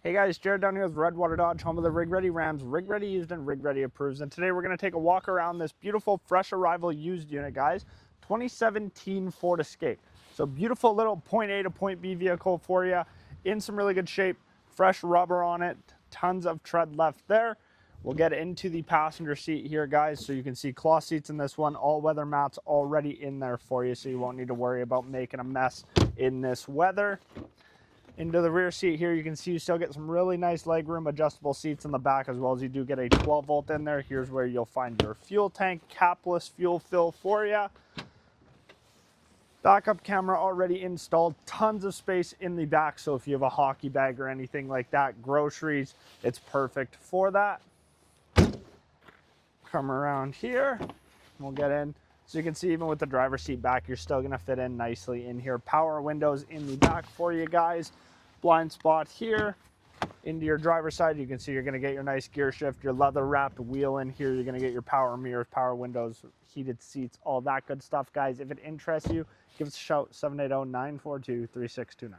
Hey guys, Jared down here with Redwater Dodge, home of the Rig Ready Rams, Rig Ready Used and Rig Ready Approves. And today we're going to take a walk around this beautiful fresh arrival used unit, guys. 2017 Ford Escape. So beautiful little point A to point B vehicle for you, in some really good shape, fresh rubber on it, tons of tread left there. We'll get into the passenger seat here, guys, so you can see cloth seats in this one, all weather mats already in there for you, so you won't need to worry about making a mess in this weather. Into the rear seat here, you can see you still get some really nice legroom adjustable seats in the back, as well as you do get a 12 volt in there. Here's where you'll find your fuel tank, capless fuel fill for you. Backup camera already installed, tons of space in the back, so if you have a hockey bag or anything like that, groceries, it's perfect for that. Come around here, we'll get in. So you can see even with the driver's seat back, you're still gonna fit in nicely in here. Power windows in the back for you guys. Blind spot here. Into your driver's side, you can see you're gonna get your nice gear shift, your leather wrapped wheel in here. You're gonna get your power mirrors, power windows, heated seats, all that good stuff, guys. If it interests you, give us a shout, 780-942-3629.